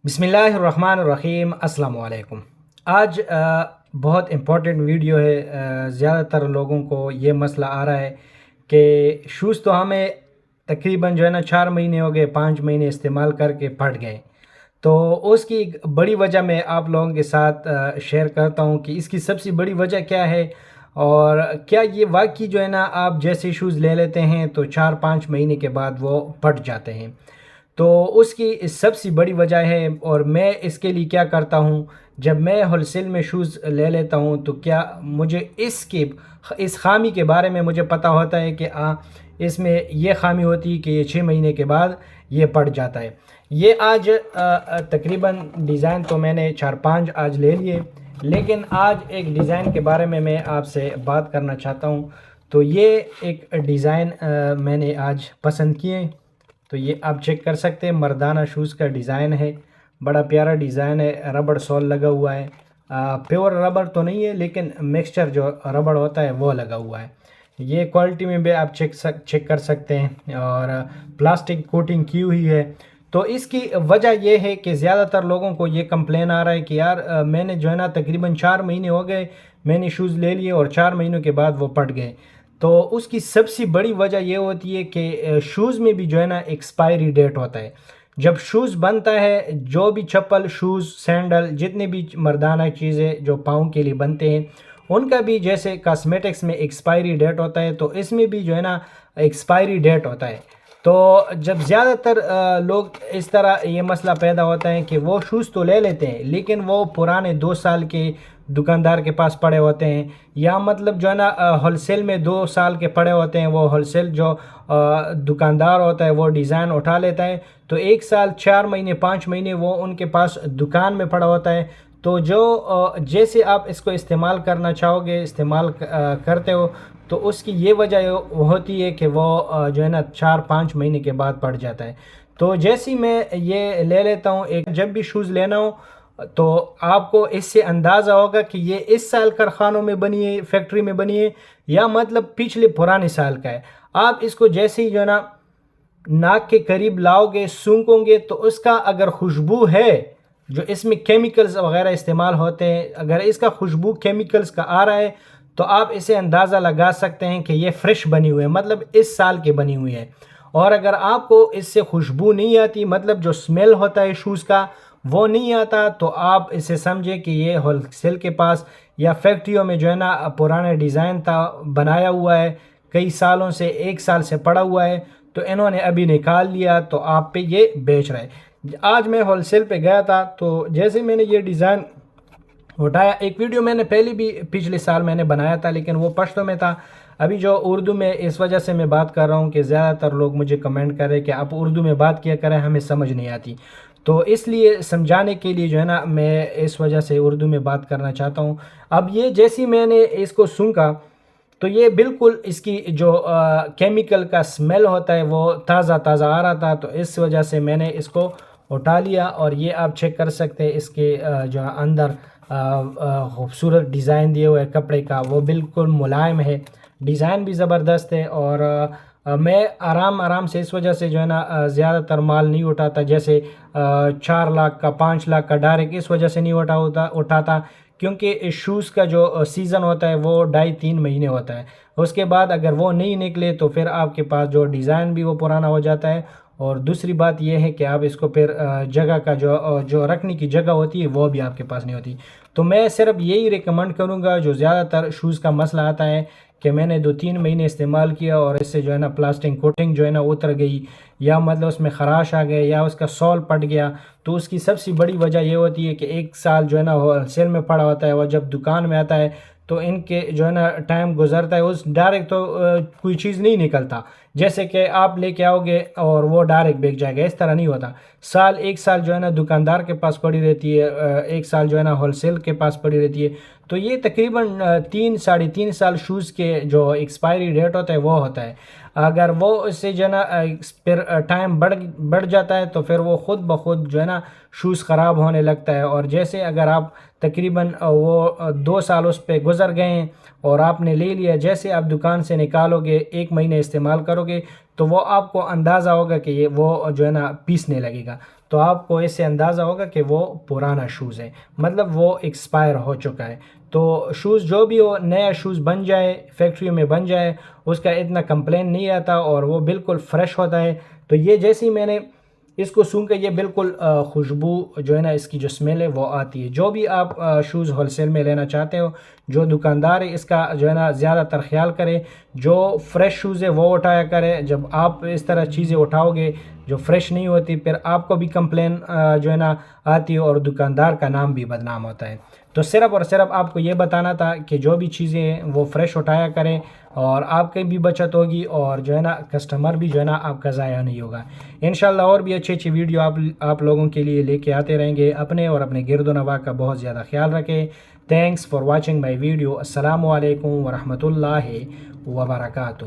بسم اللہ الرحمن الرحیم۔ السلام علیکم۔ آج بہت امپورٹنٹ ویڈیو ہے۔ زیادہ تر لوگوں کو یہ مسئلہ آ رہا ہے کہ شوز تو ہمیں تقریباً 4 مہینے ہو گئے، 5 مہینے استعمال کر کے پھٹ گئے۔ تو اس کی ایک بڑی وجہ میں آپ لوگوں کے ساتھ شیئر کرتا ہوں کہ اس کی سب سے بڑی وجہ کیا ہے، اور کیا یہ واقعی آپ جیسے شوز لے لیتے ہیں تو 4-5 مہینے کے بعد وہ پھٹ جاتے ہیں۔ تو اس کی سب سے بڑی وجہ ہے، اور میں اس کے لیے کیا کرتا ہوں، جب میں ہول سیل میں شوز لے لیتا ہوں تو کیا مجھے اس خامی کے بارے میں مجھے پتہ ہوتا ہے کہ اس میں یہ خامی ہوتی ہے کہ یہ 6 مہینے کے بعد یہ پڑ جاتا ہے۔ یہ آج تقریباً ڈیزائن تو میں نے 4-5 آج لے لیے، لیکن آج ایک ڈیزائن کے بارے میں آپ سے بات کرنا چاہتا ہوں۔ تو یہ ایک ڈیزائن میں نے آج پسند کیے، تو یہ آپ چیک کر سکتے ہیں، مردانہ شوز کا ڈیزائن ہے، بڑا پیارا ڈیزائن ہے، ربڑ سول لگا ہوا ہے۔ پیور ربڑ تو نہیں ہے، لیکن مکسچر جو ربڑ ہوتا ہے وہ لگا ہوا ہے۔ یہ کوالٹی میں بھی آپ چیک کر سکتے ہیں، اور پلاسٹک کوٹنگ کی ہوئی ہے۔ تو اس کی وجہ یہ ہے کہ زیادہ تر لوگوں کو یہ کمپلین آ رہا ہے کہ یار میں نے تقریباً 4 مہینے ہو گئے، میں نے شوز لے لیے اور 4 مہینوں کے بعد وہ پھٹ گئے۔ تو اس کی سب سے بڑی وجہ یہ ہوتی ہے کہ شوز میں بھی ایکسپائری ڈیٹ ہوتا ہے۔ جب شوز بنتا ہے، جو بھی چپل، شوز، سینڈل، جتنے بھی مردانہ چیزیں جو پاؤں کے لیے بنتے ہیں، ان کا بھی جیسے کاسمیٹکس میں ایکسپائری ڈیٹ ہوتا ہے، تو اس میں بھی ایکسپائری ڈیٹ ہوتا ہے۔ تو جب زیادہ تر لوگ اس طرح یہ مسئلہ پیدا ہوتا ہے کہ وہ شوز تو لے لیتے ہیں، لیکن وہ پرانے 2 سال کے دکاندار کے پاس پڑے ہوتے ہیں، یا مطلب ہول سیل میں 2 سال کے پڑے ہوتے ہیں۔ وہ ہول سیل جو دکاندار ہوتا ہے وہ ڈیزائن اٹھا لیتا ہے، تو 1 سال 4 مہینے 5 مہینے وہ ان کے پاس دکان میں پڑا ہوتا ہے۔ تو جیسے آپ اس کو استعمال کرنا چاہو گے، استعمال کرتے ہو، تو اس کی یہ وجہ ہوتی ہے کہ وہ 4-5 مہینے کے بعد پڑ جاتا ہے۔ تو جیسی میں یہ لے لیتا ہوں، جب بھی شوز لینا ہو تو آپ کو اس سے اندازہ ہوگا کہ یہ اس سال کارخانوں میں بنی ہے، فیکٹری میں بنی ہے، یا مطلب پچھلے پرانے سال کا ہے۔ آپ اس کو جیسے ہی ناک کے قریب لاؤ گے، سونگھو گے، تو اس کا اگر خوشبو ہے، جو اس میں کیمیکلز وغیرہ استعمال ہوتے ہیں، اگر اس کا خوشبو کیمیکلز کا آ رہا ہے، تو آپ اسے اندازہ لگا سکتے ہیں کہ یہ فریش بنی ہوئی ہے، مطلب اس سال کی بنی ہوئی ہے۔ اور اگر آپ کو اس سے خوشبو نہیں آتی، مطلب جو سمیل ہوتا ہے شوز کا وہ نہیں آتا، تو آپ اسے سمجھیں کہ یہ ہول سیل کے پاس یا فیکٹریوں میں پرانا ڈیزائن تھا، بنایا ہوا ہے، کئی سالوں سے، 1 سال سے پڑا ہوا ہے، تو انہوں نے ابھی نکال لیا، تو آپ پہ یہ بیچ رہے۔ آج میں ہول سیل پہ گیا تھا، تو جیسے میں نے یہ ڈیزائن اٹھایا، ایک ویڈیو میں نے پہلے بھی پچھلے سال میں نے بنایا تھا، لیکن وہ پشتو میں تھا۔ ابھی جو اردو میں، اس وجہ سے میں بات کر رہا ہوں کہ زیادہ تر لوگ مجھے کمنٹ کر رہے کہ آپ اردو میں بات کیا کریں، ہمیں سمجھ نہیں آتی۔ تو اس لیے سمجھانے کے لیے میں اس وجہ سے اردو میں بات کرنا چاہتا ہوں۔ اب یہ جیسی میں نے اس کو سونگھا، تو یہ بالکل اس کی جو کیمیکل کا سمیل ہوتا ہے وہ تازہ تازہ آ رہا تھا، تو اس وجہ سے میں نے اس کو اٹھا لیا۔ اور یہ آپ چیک کر سکتے ہیں، اس کے جو اندر خوبصورت ڈیزائن دیے ہوئے کپڑے کا، وہ بالکل ملائم ہے، ڈیزائن بھی زبردست ہے۔ اور میں آرام سے اس وجہ سے زیادہ تر مال نہیں اٹھاتا، جیسے 4 لاکھ کا، 5 لاکھ کا ڈائریکٹ اس وجہ سے نہیں اٹھاتا، کیونکہ شوز کا جو سیزن ہوتا ہے وہ 2.5-3 مہینے ہوتا ہے۔ اس کے بعد اگر وہ نہیں نکلے تو پھر آپ کے پاس جو ڈیزائن بھی وہ پرانا ہو جاتا ہے، اور دوسری بات یہ ہے کہ آپ اس کو پھر جگہ کا جو رکھنے کی جگہ ہوتی ہے وہ بھی آپ کے پاس نہیں ہوتی۔ تو میں صرف یہی ریکمنڈ کروں گا، جو زیادہ تر شوز کا مسئلہ آتا ہے کہ میں نے 2-3 مہینے استعمال کیا اور اس سے پلاسٹک کوٹنگ اتر گئی، یا مطلب اس میں خراش آ گئے، یا اس کا سول پٹ گیا، تو اس کی سب سے بڑی وجہ یہ ہوتی ہے کہ 1 سال ہول سیل میں پڑا ہوتا ہے، اور جب دکان میں آتا ہے تو ان کے ٹائم گزرتا ہے، اس ڈائریکٹ تو کوئی چیز نہیں نکلتا، جیسے کہ آپ لے کے آؤ گے اور وہ ڈائریکٹ بیک جائے گا، اس طرح نہیں ہوتا۔ 1 سال دکاندار کے پاس پڑی رہتی ہے، 1 سال ہول سیل کے پاس پڑی رہتی ہے، تو یہ تقریباً 3-3.5 سال شوز کے جو ایکسپائری ڈیٹ ہوتا ہے وہ ہوتا ہے۔ اگر وہ اس سے پھر ٹائم بڑھ جاتا ہے، تو پھر وہ خود بخود شوز خراب ہونے لگتا ہے۔ اور جیسے اگر آپ تقریباً وہ 2 سال اس پہ گزر گئے ہیں اور آپ نے لے لیا، جیسے آپ دکان سے نکالو گے، 1 مہینے استعمال کرو گے، تو وہ آپ کو اندازہ ہوگا کہ وہ پیسنے لگے گا۔ تو آپ کو اس سے اندازہ ہوگا کہ وہ پرانا شوز ہے، مطلب وہ ایکسپائر ہو چکا ہے۔ تو شوز جو بھی ہو، نیا شوز بن جائے، فیکٹری میں بن جائے، اس کا اتنا کمپلین نہیں آتا اور وہ بالکل فریش ہوتا ہے۔ تو یہ جیسے ہی میں نے اس کو سونگھ کے یہ بالکل خوشبو جو ہے نا، اس کی جو اسمیل ہے وہ آتی ہے۔ جو بھی آپ شوز ہول سیل میں لینا چاہتے ہو، جو دکاندار ہے اس کا جو ہے نا زیادہ تر خیال کرے، جو فریش شوز ہے وہ اٹھایا کرے۔ جب آپ اس طرح چیزیں اٹھاؤ گے جو فریش نہیں ہوتی، پھر آپ کو بھی کمپلین جو ہے نا آتی ہے اور دکاندار کا نام بھی بدنام ہوتا ہے۔ تو صرف اور صرف آپ کو یہ بتانا تھا کہ جو بھی چیزیں ہیں وہ فریش اٹھایا کریں، اور آپ کی بھی بچت ہوگی اور جو ہے نا کسٹمر بھی جو ہے نا آپ کا ضائع نہیں ہوگا۔ انشاءاللہ اور بھی اچھی اچھی ویڈیو آپ لوگوں کے لیے لے کے آتے رہیں گے۔ اپنے اور اپنے گرد و نواح کا بہت زیادہ خیال رکھیں۔ Thanks for watching my video. السلام علیکم ورحمۃ اللہ وبرکاتہ۔